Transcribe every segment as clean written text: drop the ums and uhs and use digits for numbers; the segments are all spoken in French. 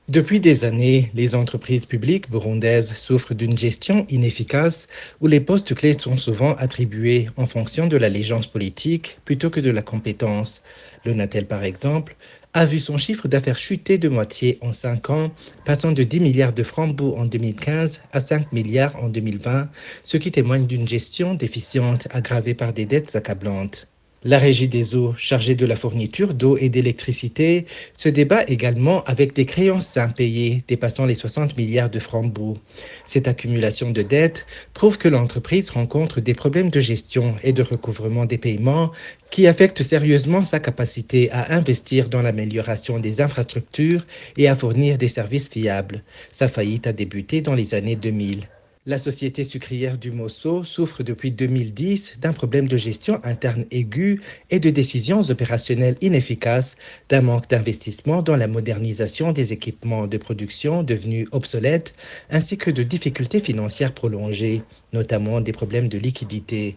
Depuis des années, les entreprises publiques burundaises souffrent d'une gestion inefficace où les postes clés sont souvent attribués en fonction de l'allégeance politique plutôt que de la compétence. Le Natel, par exemple, a vu son chiffre d'affaires chuter de moitié en 5 ans, passant de 10 milliards de francs en 2015 à 5 milliards en 2020, ce qui témoigne d'une gestion déficiente aggravée par des dettes accablantes. La Régie des eaux, chargée de la fourniture d'eau et d'électricité, se débat également avec des créances impayées dépassant les 60 milliards de francs bouts. Cette accumulation de dettes prouve que l'entreprise rencontre des problèmes de gestion et de recouvrement des paiements qui affectent sérieusement sa capacité à investir dans l'amélioration des infrastructures et à fournir des services fiables. Sa faillite a débuté dans les années 2000. La société sucrière du Mosso souffre depuis 2010 d'un problème de gestion interne aigu et de décisions opérationnelles inefficaces, d'un manque d'investissement dans la modernisation des équipements de production devenus obsolètes, ainsi que de difficultés financières prolongées, notamment des problèmes de liquidité.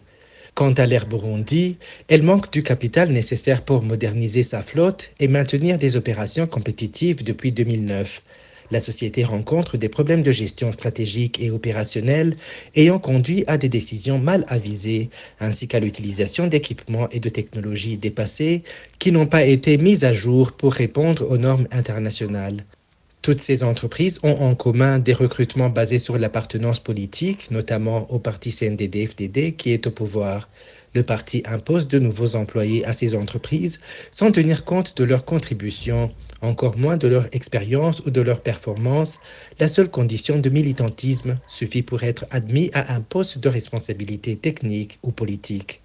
Quant à l'Air Burundi, elle manque du capital nécessaire pour moderniser sa flotte et maintenir des opérations compétitives depuis 2009. La société rencontre des problèmes de gestion stratégique et opérationnelle ayant conduit à des décisions mal avisées, ainsi qu'à l'utilisation d'équipements et de technologies dépassées qui n'ont pas été mises à jour pour répondre aux normes internationales. Toutes ces entreprises ont en commun des recrutements basés sur l'appartenance politique, notamment au parti CNDD-FDD qui est au pouvoir. Le parti impose de nouveaux employés à ces entreprises sans tenir compte de leurs contributions, encore moins de leur expérience ou de leur performance. La seule condition de militantisme suffit pour être admis à un poste de responsabilité technique ou politique.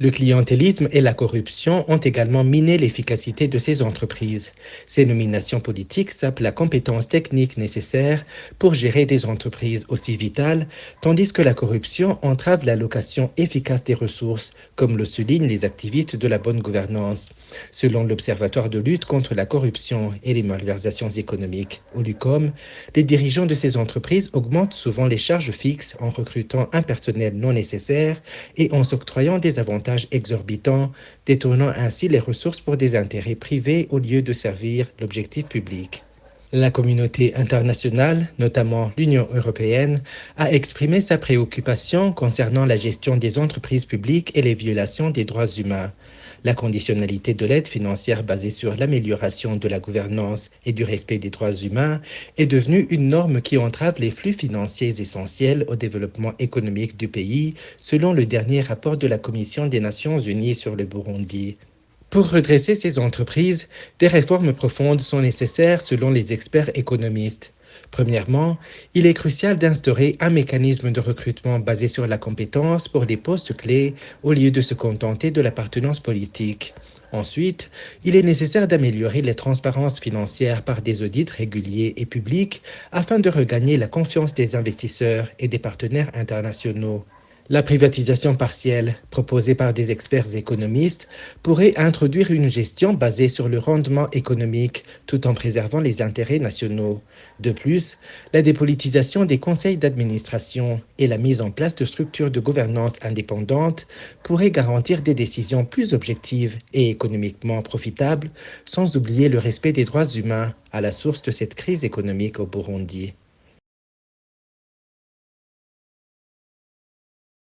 Le clientélisme et la corruption ont également miné l'efficacité de ces entreprises. Ces nominations politiques sapent la compétence technique nécessaire pour gérer des entreprises aussi vitales, tandis que la corruption entrave l'allocation efficace des ressources, comme le soulignent les activistes de la bonne gouvernance. Selon l'Observatoire de lutte contre la corruption et les malversations économiques, au LUCOM, les dirigeants de ces entreprises augmentent souvent les charges fixes en recrutant un personnel non nécessaire et en s'octroyant des avantages exorbitants, détournant ainsi les ressources pour des intérêts privés au lieu de servir l'objectif public. La communauté internationale, notamment l'Union européenne, a exprimé sa préoccupation concernant la gestion des entreprises publiques et les violations des droits humains. La conditionnalité de l'aide financière basée sur l'amélioration de la gouvernance et du respect des droits humains est devenue une norme qui entrave les flux financiers essentiels au développement économique du pays, selon le dernier rapport de la Commission des Nations Unies sur le Burundi. Pour redresser ces entreprises, des réformes profondes sont nécessaires selon les experts économistes. Premièrement, il est crucial d'instaurer un mécanisme de recrutement basé sur la compétence pour les postes clés au lieu de se contenter de l'appartenance politique. Ensuite, il est nécessaire d'améliorer les transparences financières par des audits réguliers et publics afin de regagner la confiance des investisseurs et des partenaires internationaux. La privatisation partielle, proposée par des experts économistes, pourrait introduire une gestion basée sur le rendement économique tout en préservant les intérêts nationaux. De plus, la dépolitisation des conseils d'administration et la mise en place de structures de gouvernance indépendantes pourraient garantir des décisions plus objectives et économiquement profitables, sans oublier le respect des droits humains à la source de cette crise économique au Burundi.